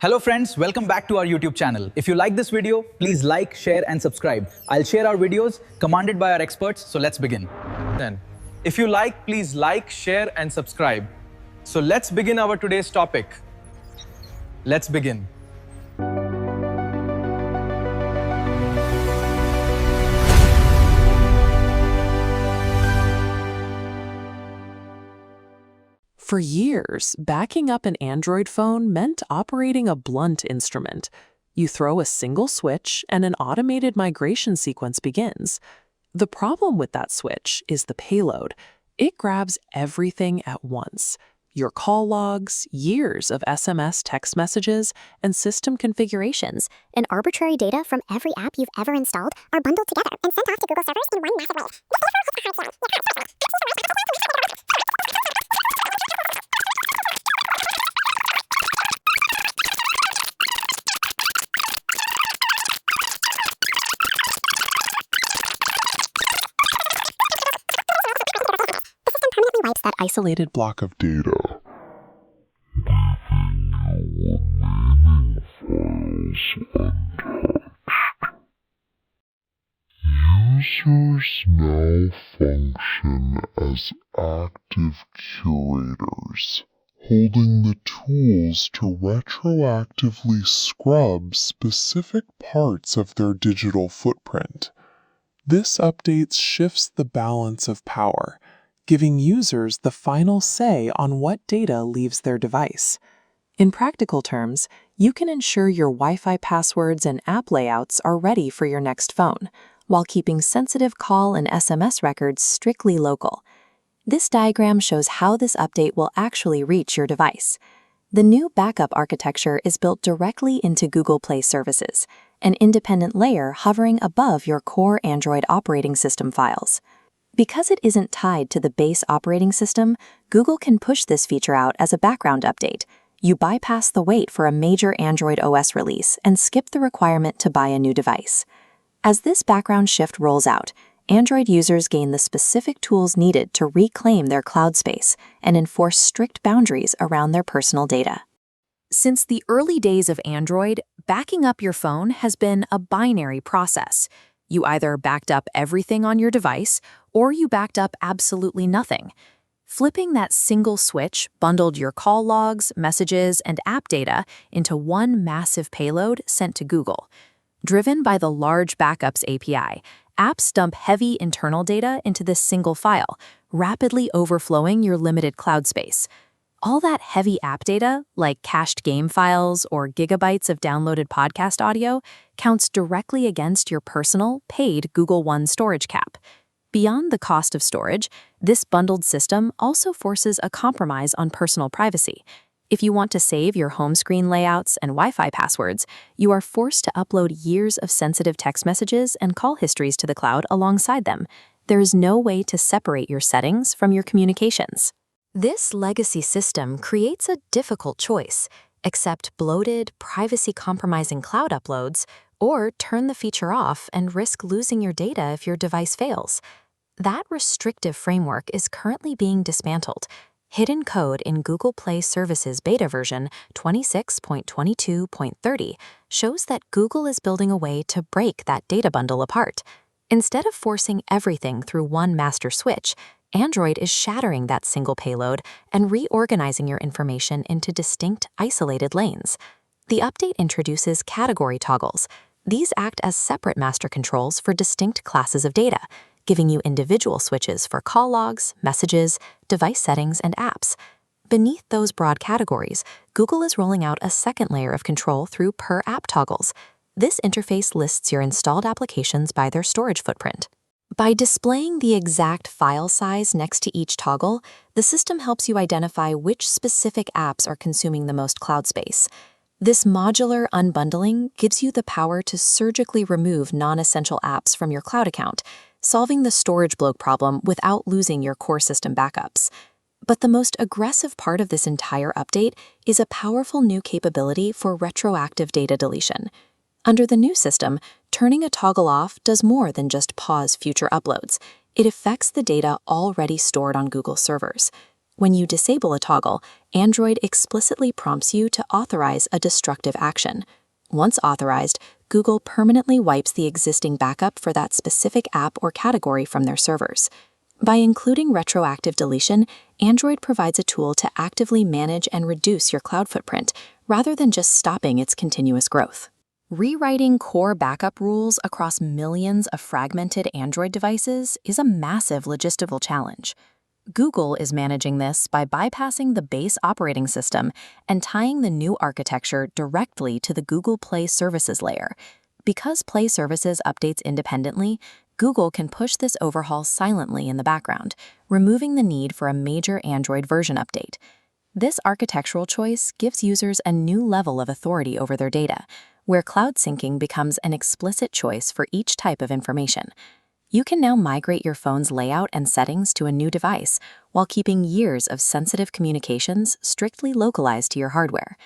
Hello friends, welcome back to our YouTube channel. If you like this video, please like, share and subscribe. I'll share our videos commanded by our experts, so let's begin. If you like, please like, share and subscribe. So let's begin our today's topic. Let's begin. For years, backing up an Android phone meant operating a blunt instrument. You throw a single switch and an automated migration sequence begins. The problem with that switch is the payload. It grabs everything at once. Your call logs, years of SMS text messages, and system configurations. And arbitrary data from every app you've ever installed are bundled together and sent off to Google servers in one massive wave. Wipes that Isolated block of data. Users now function as active curators, holding the tools to retroactively scrub specific parts of their digital footprint. This update shifts the balance of power, giving users the final say on what data leaves their device. In practical terms, you can ensure your Wi-Fi passwords and app layouts are ready for your next phone, while keeping sensitive call and SMS records strictly local. This diagram shows how this update will actually reach your device. The new backup architecture is built directly into Google Play services, an independent layer hovering above your core Android operating system files. Because it isn't tied to the base operating system, Google can push this feature out as a background update. You bypass the wait for a major Android OS release and skip the requirement to buy a new device. As this background shift rolls out, Android users gain the specific tools needed to reclaim their cloud space and enforce strict boundaries around their personal data. Since the early days of Android, backing up your phone has been a binary process. You either backed up everything on your device, or you backed up absolutely nothing. Flipping that single switch bundled your call logs, messages, and app data into one massive payload sent to Google. Driven by the Large Backups API, apps dump heavy internal data into this single file, rapidly overflowing your limited cloud space. All that heavy app data, like cached game files or gigabytes of downloaded podcast audio, counts directly against your personal, paid Google One storage cap. Beyond the cost of storage, this bundled system also forces a compromise on personal privacy. If you want to save your home screen layouts and Wi-Fi passwords, you are forced to upload years of sensitive text messages and call histories to the cloud alongside them. There is no way to separate your settings from your communications. This legacy system creates a difficult choice: accept bloated, privacy-compromising cloud uploads, or turn the feature off and risk losing your data if your device fails. That restrictive framework is currently being dismantled. Hidden code in Google Play Services beta version 26.22.30 shows that Google is building a way to break that data bundle apart. Instead of forcing everything through one master switch, Android is shattering that single payload and reorganizing your information into distinct, isolated lanes. The update introduces category toggles. These act as separate master controls for distinct classes of data, giving you individual switches for call logs, messages, device settings, and apps. Beneath those broad categories, Google is rolling out a second layer of control through per-app toggles. This interface lists your installed applications by their storage footprint. By displaying the exact file size next to each toggle, the system helps you identify which specific apps are consuming the most cloud space. This modular unbundling gives you the power to surgically remove non-essential apps from your cloud account, solving the storage bloat problem without losing your core system backups. But the most aggressive part of this entire update is a powerful new capability for retroactive data deletion. Under the new system, turning a toggle off does more than just pause future uploads. It affects the data already stored on Google servers. When you disable a toggle, Android explicitly prompts you to authorize a destructive action. Once authorized, Google permanently wipes the existing backup for that specific app or category from their servers. By including retroactive deletion, Android provides a tool to actively manage and reduce your cloud footprint, rather than just stopping its continuous growth. Rewriting core backup rules across millions of fragmented Android devices is a massive logistical challenge. Google is managing this by bypassing the base operating system and tying the new architecture directly to the Google Play Services layer. Because Play Services updates independently, Google can push this overhaul silently in the background, removing the need for a major Android version update. This architectural choice gives users a new level of authority over their data, where cloud syncing becomes an explicit choice for each type of information. You can now migrate your phone's layout and settings to a new device while keeping years of sensitive communications strictly localized to your hardware.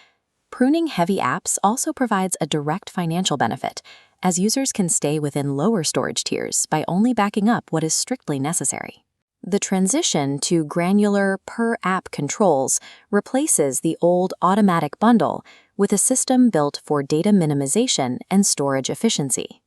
Pruning heavy apps also provides a direct financial benefit, as users can stay within lower storage tiers by only backing up what is strictly necessary. The transition to granular per-app controls replaces the old automatic bundle with a system built for data minimization and storage efficiency.